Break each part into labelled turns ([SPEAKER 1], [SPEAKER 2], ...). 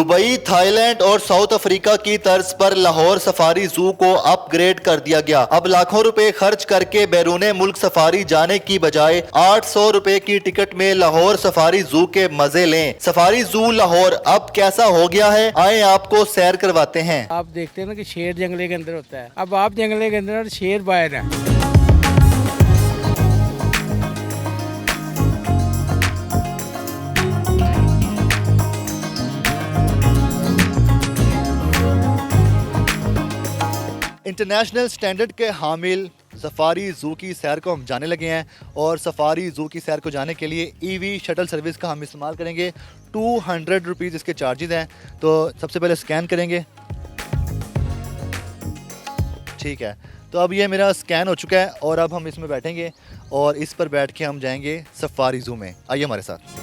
[SPEAKER 1] Dubai, Thailand और south Africa की तर्ज पर लाहौर सफारी जू को अपग्रेड कर दिया गया। अब लाखों रुपए खर्च करके बैरूने मुल्क सफारी जाने की बजाय 800 रुपए की टिकट में लाहौर सफारी जू के मजे लें। सफारी जू लाहौर अब कैसा हो गया है, आए आपको सैर करवाते हैं।
[SPEAKER 2] आप देखते हैं ना कि शेर जंगले के अंदर होता है, अब आप जंगले के अंदर और शेर बाहर है।
[SPEAKER 1] इंटरनेशनल स्टैंडर्ड के हामिल सफारी जू की सैर को हम जाने लगे हैं और सफारी जू की सैर को जाने के लिए ईवी शटल सर्विस का हम इस्तेमाल करेंगे। 200 रुपीज़ इसके चार्जेस हैं। तो सबसे पहले स्कैन करेंगे। ठीक है, तो अब ये मेरा स्कैन हो चुका है और अब हम इसमें बैठेंगे और इस पर बैठ के हम जाएंगे सफारी जू में। आइए हमारे साथ।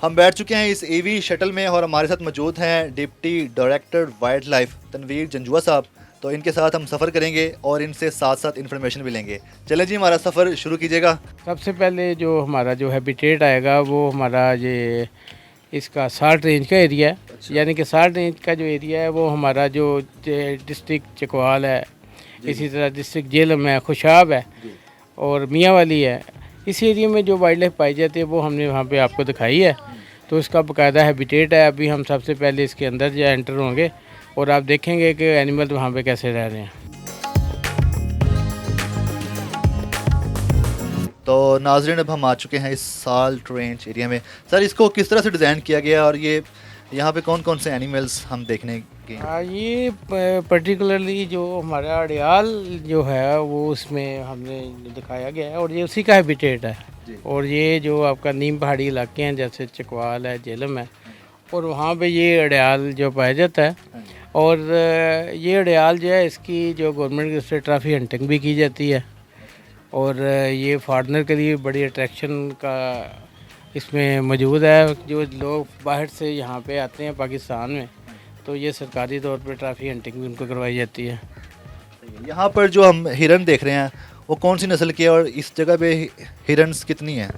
[SPEAKER 1] हम बैठ चुके हैं इस ईवी शटल में और हमारे साथ मौजूद हैं deputy director wildlife Tanveer Janjua साहब। तो इनके साथ हम सफ़र करेंगे और इनसे साथ साथ इन्फॉर्मेशन भी लेंगे। चले जी, हमारा सफ़र शुरू कीजिएगा।
[SPEAKER 2] सबसे पहले जो हमारा जो हैबिटेट आएगा वो हमारा ये इसका साल्ट रेंज का एरिया है। यानी कि साल्ट रेंज का जो एरिया है वो हमारा जो डिस्ट्रिक्ट चकवाल है, इसी तरह डिस्ट्रिक्ट जेलम है, खुशाब है और मियाँ वाली है। इस एरिया में जो वाइल्ड लाइफ पाई जाती है वो हमने वहाँ पे आपको दिखाई है। तो इसका बाकायदा हैबिटेट है। अभी हम सबसे पहले इसके अंदर जो एंटर होंगे और आप देखेंगे कि एनिमल वहाँ पे कैसे रह रहे हैं।
[SPEAKER 1] तो नाजरीन, अब हम आ चुके हैं इस साल्ट रेंज एरिया में। सर, इसको किस तरह से डिज़ाइन किया गया और ये यहाँ पे कौन कौन से एनिमल्स हम देखने के?
[SPEAKER 2] ये पर्टिकुलरली जो हमारा अड़ियाल जो है वो उसमें हमने दिखाया गया है और ये उसी का हैबिटेट है। और ये जो आपका नीम पहाड़ी इलाके हैं जैसे चकवाल है, जेलम है, और वहाँ पे ये अड़ियाल जो पाया जाता है। और ये अड़ियाल जो है इसकी जो गवर्नमेंट की उससे ट्रॉफी हंटिंग भी की जाती है और ये फॉरनर के लिए बड़ी अट्रैक्शन का इसमें मौजूद है। जो लोग बाहर से यहाँ पे आते हैं पाकिस्तान में, तो ये सरकारी तौर पे ट्रॉफी हंटिंग भी उनको करवाई जाती है।
[SPEAKER 1] यहाँ पर जो हम हिरन देख रहे हैं वो कौन सी नस्ल के, और इस जगह पे हिरन्स कितनी हैं?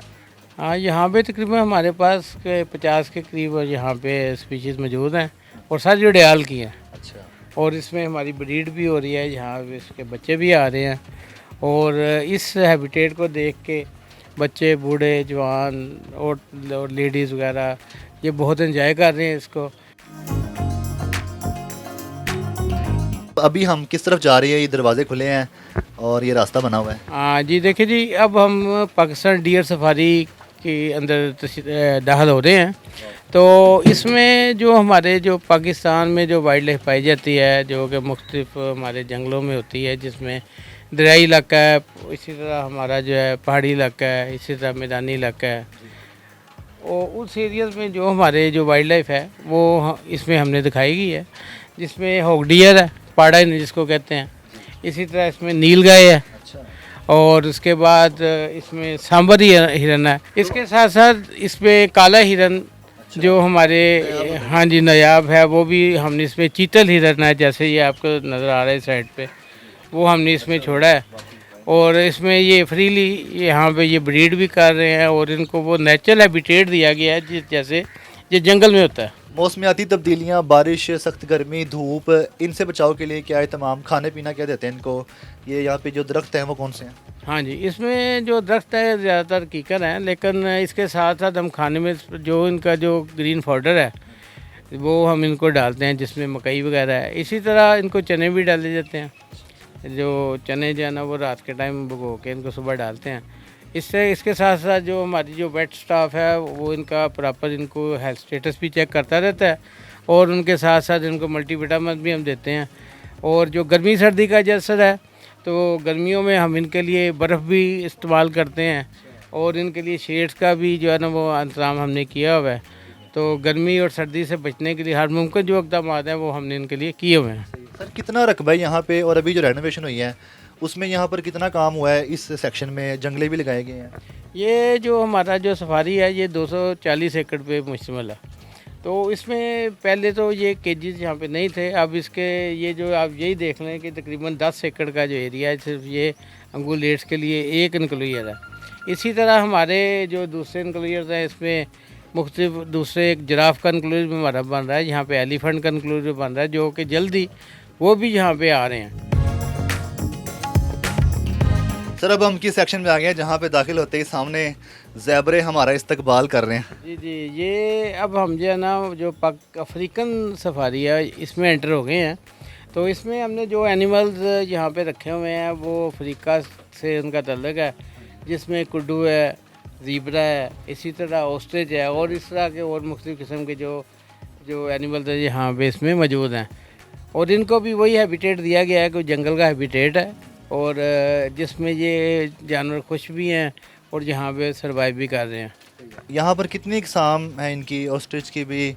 [SPEAKER 2] हाँ, यहाँ पे तकरीबन हमारे पास 50 के करीब यहाँ पे स्पीशीज़ मौजूद हैं और सारी अड़ियाल की हैं।
[SPEAKER 1] अच्छा।
[SPEAKER 2] और इसमें हमारी ब्रीड भी हो रही है, यहाँ पे इसके बच्चे भी आ रहे हैं। और इस हैबिटेट को देख के बच्चे, बूढ़े, जवान और लेडीज़ वगैरह ये बहुत एंजॉय कर रहे हैं इसको।
[SPEAKER 1] अभी हम किस तरफ जा रही है? ये दरवाजे खुले हैं और ये रास्ता बना हुआ है।
[SPEAKER 2] हाँ जी, देखिए जी, अब हम पाकिस्तान डियर सफारी के अंदर दाखिल हो रहे हैं। तो इसमें जो हमारे जो पाकिस्तान में जो वाइल्ड लाइफ पाई जाती है, जो कि मुख्तलिफ हमारे जंगलों में होती है, जिसमें दरियाई इलाका है, इसी तरह हमारा जो है पहाड़ी इलाका है, इसी तरह मैदानी इलाका है। और उस एरियाज़ में जो हमारे जो वाइल्ड लाइफ है वो इसमें हमने दिखाई गई है, जिसमें हॉग डियर है, पाड़ा जिसको कहते हैं। इसी तरह इसमें नील गाय है और उसके बाद इसमें सांबर हिरन है। इसके साथ साथ इसमें काला हिरन जो हमारे हाँ जी नायाब है, वो भी हमने इसमें चीतल हिरन है, जैसे ये आपको नज़र आ रहा है साइड पे, वो हमने इसमें छोड़ा है। और इसमें ये फ्रीली यहाँ पे ये ब्रीड भी कर रहे हैं और इनको वो नेचुरल हैबिटेट दिया गया है जैसे ये जंगल में होता है।
[SPEAKER 1] मौसमियाती तब्दीलियाँ, बारिश, सख्त गर्मी, धूप, इनसे बचाव के लिए क्या है तमाम खाने पीना क्या देते हैं इनको? ये यहाँ पे जो दरख्त हैं वो कौन से हैं?
[SPEAKER 2] हाँ जी, इसमें जो दरख्त है ज़्यादातर कीकर हैं, लेकिन इसके साथ साथ हम खाने में जो इनका जो ग्रीन पाउडर है वो हम इनको डालते हैं, जिसमें मकई वगैरह है। इसी तरह इनको चने भी डाले जाते हैं। जो चने जो है ना वो रात के टाइम भिगो के इनको सुबह डालते हैं। इससे इसके साथ साथ जो हमारी जो वेट स्टाफ है वो इनका प्रॉपर इनको हेल्थ स्टेटस भी चेक करता रहता है और उनके साथ साथ इनको मल्टीविटामिन भी हम देते हैं। और जो गर्मी सर्दी का जैसर है, तो गर्मियों में हम इनके लिए बर्फ़ भी इस्तेमाल करते हैं और इनके लिए शेड्स का भी जो है ना वो इंतज़ाम हमने किया हुआ है। तो गर्मी और सर्दी से बचने के लिए हर मुमकिन जो इक़दाम हैं वो हमने इनके लिए किए हुए हैं।
[SPEAKER 1] सर, कितना रकबा है यहाँ पे, और अभी जो रेनोवेशन हुई है उसमें यहाँ पर कितना काम हुआ है? इस सेक्शन में जंगले भी लगाए गए हैं।
[SPEAKER 2] ये जो हमारा जो सफारी है ये 240 एकड़ पे मुश्तमिल है। तो इसमें पहले तो ये केजेस यहाँ पे नहीं थे। अब इसके ये जो आप यही देख लें कि तकरीबन 10 एकड़ का जो एरिया है सिर्फ ये अंगूलेट्स के लिए एक इनक्लूजर है। इसी तरह हमारे जो दूसरे इनक्लूजर्स हैं इसमें मुख्तलिफ दूसरे एक जिराफ का इंक्लूसिव हमारा बन रहा है, यहाँ पे एलिफेंट का इंक्लूसिव बन रहा है, जो कि जल्दी वो भी यहाँ पे आ रहे हैं।
[SPEAKER 1] सर अब हम किस सेक्शन में आ गए हैं जहाँ पे दाखिल होते ही सामने ज़ेबरे हमारा इस्तकबाल कर रहे हैं।
[SPEAKER 2] जी जी, ये अब हम जो है ना जो अफ्रीकन सफारी है इसमें एंटर हो गए हैं। तो इसमें हमने जो एनिमल्स यहाँ पे रखे हुए हैं वो अफ्रीका से उनका तल्लुक़ है, जिसमें कुड्डू है, ज़ीब्रा है, इसी तरह ऑस्ट्रिच है और इस तरह के और मुख्तलिफ़ किस्म के जो एनिमल्स हैं यहाँ पे इसमें मौजूद हैं। और इनको भी वही हैबिटेट दिया गया है कि जंगल का हैबिटेट है और जिसमें ये जानवर खुश भी हैं और यहाँ पे सरवाइव भी कर रहे हैं।
[SPEAKER 1] यहाँ पर कितनी इकसाम है इनकी, ऑस्ट्रिच की भी,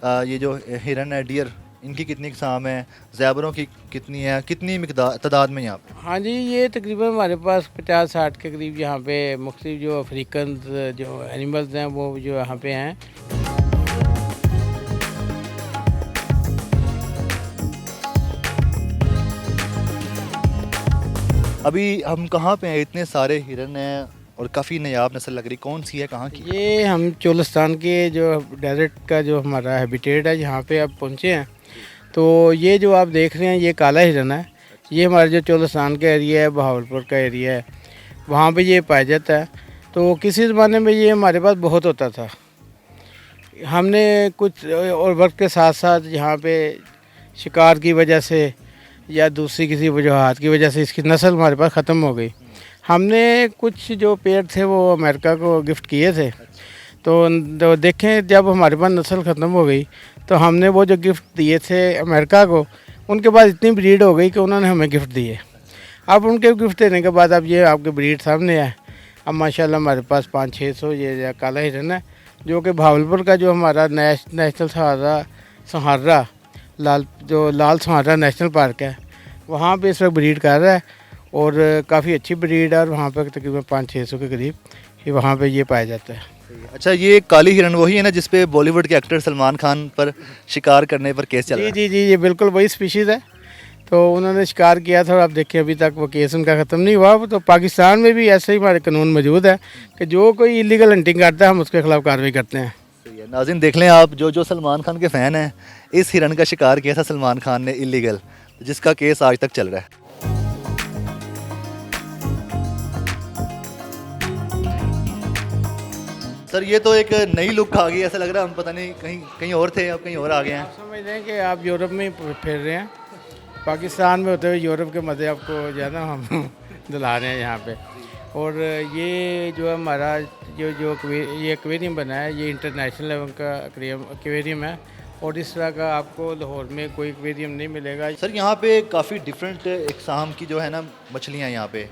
[SPEAKER 1] ये जो हिरन है, डियर, इनकी कितनी इकसाम है, ज़ेबरों की कितनी है, कितनी मिकदार तादाद में यहाँ पे?
[SPEAKER 2] हाँ जी, ये तकरीबन हमारे पास 50-60 के करीब यहाँ पे मुख्तलिफ जो अफ्रीकन जो एनिमल्स हैं वो जो यहाँ पे हैं।
[SPEAKER 1] अभी हम कहाँ पे हैं? इतने सारे हिरन हैं और काफ़ी नायाब नस्ल लग रही, कौन सी है, कहाँ की?
[SPEAKER 2] ये हम चोलिस्तान के जो डेजर्ट का जो हमारा हैबिटेट है यहाँ पे अब पहुँचे हैं। तो ये जो आप देख रहे हैं ये काला हिरन है, ये हमारे जो चोलिस्तान का एरिया है, बहावलपुर का एरिया है, वहाँ पे ये पाया जाता है। तो किसी ज़माने में ये हमारे पास बहुत होता था। हमने कुछ और वक्त के साथ साथ यहाँ पे शिकार की वजह से या दूसरी किसी वजूहात की वजह से इसकी नस्ल हमारे पास ख़त्म हो गई। हमने कुछ जो पेड़ थे वो अमेरिका को गिफ्ट किए थे। तो देखें जब हमारे पास नस्ल ख़त्म हो गई तो हमने वो जो गिफ्ट दिए थे अमेरिका को, उनके पास इतनी ब्रीड हो गई कि उन्होंने हमें गिफ्ट दिए। अब उनके गिफ्ट देने के बाद अब ये आपके ब्रीड सामने है। अब माशाल्लाह हमारे पास 500-600 ये काला हिरन है, जो कि भावलपुर का जो हमारा नेशनल सहारा लाल सहारा नेशनल पार्क है, वहाँ पे इस वक्त ब्रीड कर रहा है और काफ़ी अच्छी ब्रीड है और वहाँ पर तकरीबन 500-600 के करीब ही वहाँ पे ये पाया जाता है।
[SPEAKER 1] अच्छा, ये काली हिरन वही है ना जिसपे बॉलीवुड के एक्टर सलमान खान पर शिकार करने पर केस चल रहा है?
[SPEAKER 2] जी जी जी, ये बिल्कुल वही स्पीशीज़ है। तो उन्होंने शिकार किया था और आप देखिए अभी तक वो केस उनका ख़त्म नहीं हुआ। तो पाकिस्तान में भी ऐसे ही हमारे कानून मौजूद है कि जो कोई इलीगल हंटिंग करता है हम उसके खिलाफ कार्रवाई करते हैं।
[SPEAKER 1] सही है। नाज़रीन देख लें आप, जो सलमान खान के फ़ैन हैं, इस हिरन का शिकार किया था सलमान खान ने इलीगल, जिसका केस आज तक चल रहा है। सर ये तो एक नई लुक आ गई, ऐसा लग रहा है हम पता नहीं कहीं और थे, अब कहीं और आ गए हैं।
[SPEAKER 2] आप समझ रहे हैं कि आप यूरोप में फिर रहे हैं, पाकिस्तान में होते हुए यूरोप के मज़े आपको जो है ना हम दिला रहे हैं यहाँ पे। और ये जो हमारा ये एक्वेरियम बना है, ये इंटरनेशनल लेवल का एक्वेरियम है और इस तरह का आपको लाहौर में कोई एक्वेरियम नहीं मिलेगा।
[SPEAKER 1] सर यहाँ पे काफ़ी डिफरेंट इकसाम की जो है ना मछलियाँ यहाँ पे,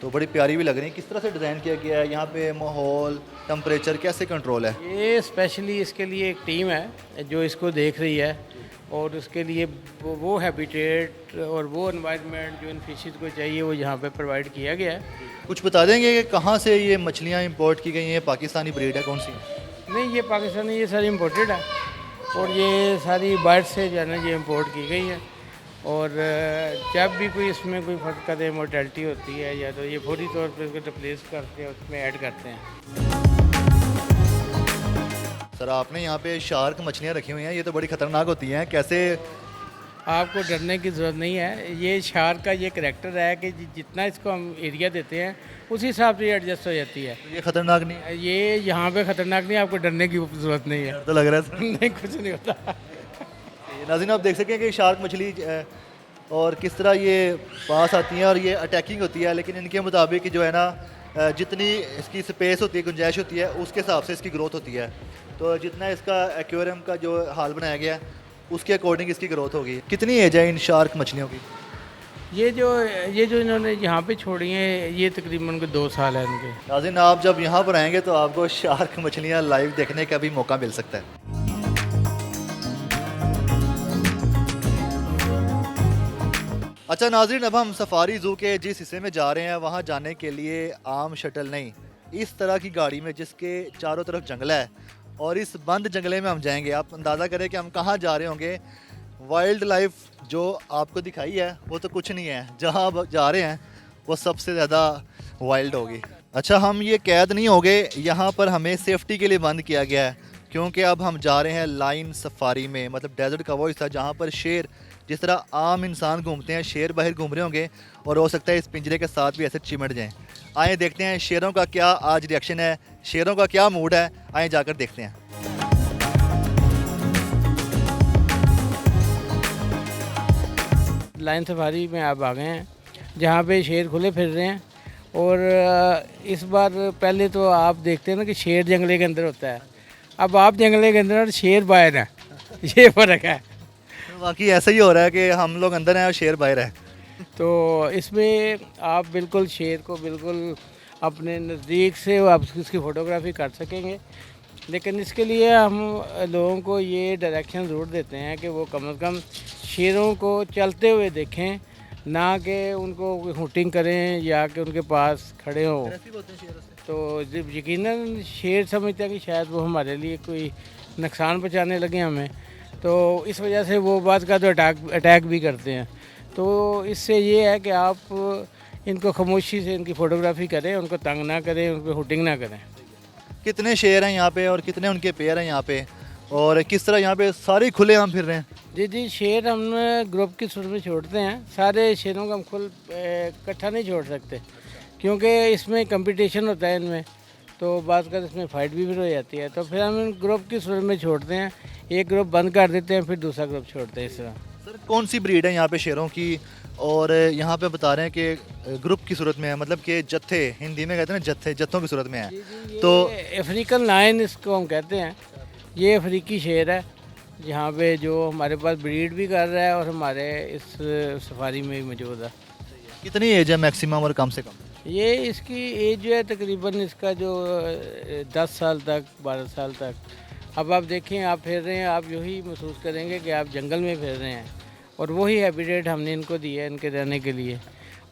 [SPEAKER 1] तो बड़ी प्यारी भी लग रही हैं। किस तरह से डिज़ाइन किया गया है यहाँ पे, माहौल, टेम्परेचर कैसे कंट्रोल है?
[SPEAKER 2] ये स्पेशली इसके लिए एक टीम है जो इसको देख रही है और उसके लिए वो हैबिटेट और वो एनवायरनमेंट जो इन फिशेज़ को चाहिए वो यहाँ पे प्रोवाइड किया गया है।
[SPEAKER 1] कुछ बता देंगे कि कहाँ से ये मछलियाँ इंपोर्ट की गई हैं? पाकिस्तानी ब्रीड है कौन सी?
[SPEAKER 2] नहीं, ये पाकिस्तानी, ये सारी इम्पोर्टेड है और ये सारी बाहर से जो है ना ये इम्पोर्ट की गई है। और जब भी कोई इसमें कोई फ़र्क कदर मोर्टेलिटी होती है या तो ये फौरी तौर पर उसको रिप्लेस करते हैं, उसमें ऐड करते हैं।
[SPEAKER 1] सर आपने यहाँ पे शार्क मछलियाँ रखी हुई हैं, ये तो बड़ी ख़तरनाक होती हैं, कैसे?
[SPEAKER 2] आपको डरने की ज़रूरत नहीं है। ये शार्क का ये करैक्टर है कि जितना इसको हम एरिया देते हैं उसी हिसाब से ये एडजस्ट हो जाती है।
[SPEAKER 1] तो ये ख़तरनाक नहीं है?
[SPEAKER 2] ये यहाँ पे ख़तरनाक नहीं है, आपको डरने की ज़रूरत नहीं है।
[SPEAKER 1] तो लग रहा है सर।
[SPEAKER 2] नहीं, कुछ नहीं होता।
[SPEAKER 1] नाज़रीन आप देख सकें कि शार्क मछली और किस तरह ये पास आती हैं और ये अटैकिंग होती है, लेकिन इनके मुताबिक जो है ना जितनी इसकी स्पेस होती है, गुंजाइश होती है, उसके हिसाब से इसकी ग्रोथ होती है। तो जितना इसका एक्वेरियम का जो हाल बनाया गया है उसके अकॉर्डिंग इसकी ग्रोथ होगी। कितनी एज है इन शार्क मछलियों की?
[SPEAKER 2] ये जो इन्होंने यहाँ पे छोड़ी हैं ये तकरीबन को 2 साल है इनके।
[SPEAKER 1] नाज़रीन आप जब यहाँ पर आएंगे तो आपको शार्क मछलियाँ लाइव देखने का भी मौका मिल सकता है। अच्छा नाज़रीन, अब हम सफारी ज़ू के जिस हिस्से में जा रहे हैं वहाँ जाने के लिए आम शटल नहीं, इस तरह की गाड़ी में जिसके चारों तरफ जंगल है और इस बंद जंगले में हम जाएंगे। आप अंदाज़ा करें कि हम कहाँ जा रहे होंगे। वाइल्ड लाइफ जो आपको दिखाई है वो तो कुछ नहीं है, जहाँ आप जा रहे हैं वो सबसे ज़्यादा वाइल्ड होगी। अच्छा, हम ये कैद नहीं हो गए, यहाँ पर हमें सेफ्टी के लिए बंद किया गया है। क्योंकि अब हम जा रहे हैं लाइन सफारी में, मतलब डेजर्ट का वो हिस्सा जहाँ पर शेर, जिस तरह आम इंसान घूमते हैं, शेर बाहर घूम रहे होंगे और हो सकता है इस पिंजरे के साथ भी ऐसे चिमट जाएं। आए देखते हैं शेरों का क्या आज रिएक्शन है, शेरों का क्या मूड है, आए जाकर देखते हैं।
[SPEAKER 2] लाइन सफारी में आप आ गए हैं जहाँ पे शेर खुले फिर रहे हैं। और इस बार पहले तो आप देखते हैं ना कि शेर जंगले के अंदर होता है, अब आप जंगले के अंदर और शेर बाहर है, ये फ़र्क है।
[SPEAKER 1] बाकी ऐसा ही हो रहा है कि हम लोग अंदर हैं और शेर बाहर है।
[SPEAKER 2] तो इसमें आप बिल्कुल शेर को बिल्कुल अपने नज़दीक से आप उसकी फ़ोटोग्राफी कर सकेंगे, लेकिन इसके लिए हम लोगों को ये डायरेक्शन ज़रूर देते हैं कि वो कम से कम शेरों को चलते हुए देखें, ना कि उनको शूटिंग करें या कि उनके पास खड़े हों। तो यकीनन शेर समझते हैं कि शायद वो हमारे लिए कोई नुकसान पहुंचाने लगे हमें, तो इस वजह से वो बात का तो अटैक भी करते हैं। तो इससे ये है कि आप इनको खामोशी से इनकी फ़ोटोग्राफी करें, उनको तंग ना करें, उन पर शूटिंग ना करें।
[SPEAKER 1] कितने शेर हैं यहाँ पे और कितने उनके पेयर हैं यहाँ पे, और किस तरह यहाँ पे सारे खुले आम फिर रहे हैं?
[SPEAKER 2] जी, शेर हम ग्रुप की सूरत में छोड़ते हैं, सारे शेरों को हम खुद इकट्ठा नहीं छोड़ सकते, क्योंकि इसमें कंपटीशन होता है इनमें, तो बात कर इसमें फ़ाइट भी फिर हो जाती है। तो फिर हम ग्रुप की सूरत में छोड़ते हैं, एक ग्रुप बंद कर देते हैं, फिर दूसरा ग्रुप छोड़ते हैं इस तरह।
[SPEAKER 1] सर कौन सी ब्रीड है यहाँ पे शेरों की, और यहाँ पे बता रहे हैं कि ग्रुप की सूरत में है, मतलब कि जत्थे, हिंदी में कहते हैं ना जत्थे, जत्थों की सूरत में है। तो
[SPEAKER 2] अफ्रीकन लायन इसको हम कहते हैं, ये अफ्रीकी शेर है, यहाँ पे जो हमारे पास ब्रीड भी कर रहा है और हमारे इस सफारी में भी मौजूद है।
[SPEAKER 1] कितनी एज है मैक्सिमम और कम से कम?
[SPEAKER 2] ये इसकी एज जो है तकरीबन इसका जो 10 साल तक, 12 साल तक। अब आप देखें, आप फिर रहे हैं, आप यही महसूस करेंगे कि आप जंगल में फिर रहे हैं, और वही हैबिटेट हमने इनको दिया है इनके रहने के लिए।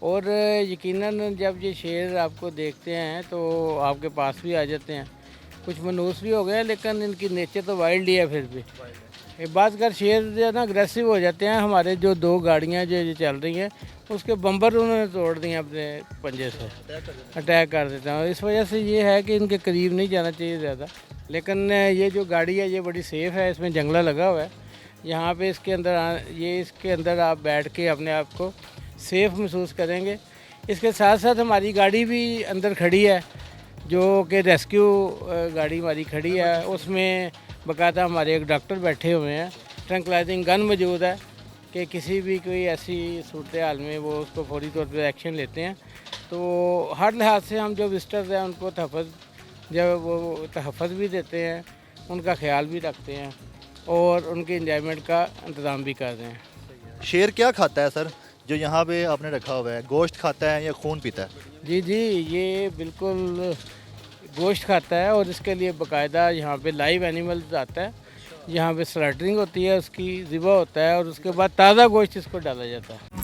[SPEAKER 2] और यकीनन जब ये शेर आपको देखते हैं तो आपके पास भी आ जाते हैं, कुछ मनूस भी हो गए, लेकिन इनकी नेचर तो वाइल्ड ही है। फिर भी एक बात कर, शेर जो है ना अग्रेसिव हो जाते हैं। हमारे जो 2 गाड़ियाँ जो चल रही हैं उसके बम्पर उन्होंने तोड़ दिए अपने पंजे से, अटैक कर देते हैं। इस वजह से ये है कि इनके करीब नहीं जाना चाहिए ज़्यादा। लेकिन ये जो गाड़ी है ये बड़ी सेफ़ है, इसमें जंगला लगा हुआ है, यहाँ पे इसके अंदर आप बैठ के अपने आप को सेफ़ महसूस करेंगे। इसके साथ साथ हमारी गाड़ी भी अंदर खड़ी है, जो कि रेस्क्यू गाड़ी हमारी खड़ी है, उसमें बाकायदा हमारे एक डॉक्टर बैठे हुए हैं, ट्रंकलाइजिंग गन मौजूद है कि किसी भी कोई ऐसी सूरत हाल में वो उसको फौरी तौर पर एक्शन लेते हैं। तो हर लिहाज से हम जो विजिटर्स हैं उनको तहफ़्फ़ुज़ भी देते हैं, उनका ख्याल भी रखते हैं और उनके इंजॉयमेंट का इंतज़ाम भी कर रहे हैं।
[SPEAKER 1] शेर क्या खाता है सर जो यहाँ पे आपने रखा हुआ है? गोश्त खाता है या खून पीता है?
[SPEAKER 2] जी, ये बिल्कुल गोश्त खाता है, और इसके लिए बाकायदा यहाँ पे लाइव एनिमल्स आता है, यहाँ पे स्लॉटरिंग होती है, उसकी ज़िबा होता है और उसके बाद ताज़ा गोश्त इसको डाला जाता है।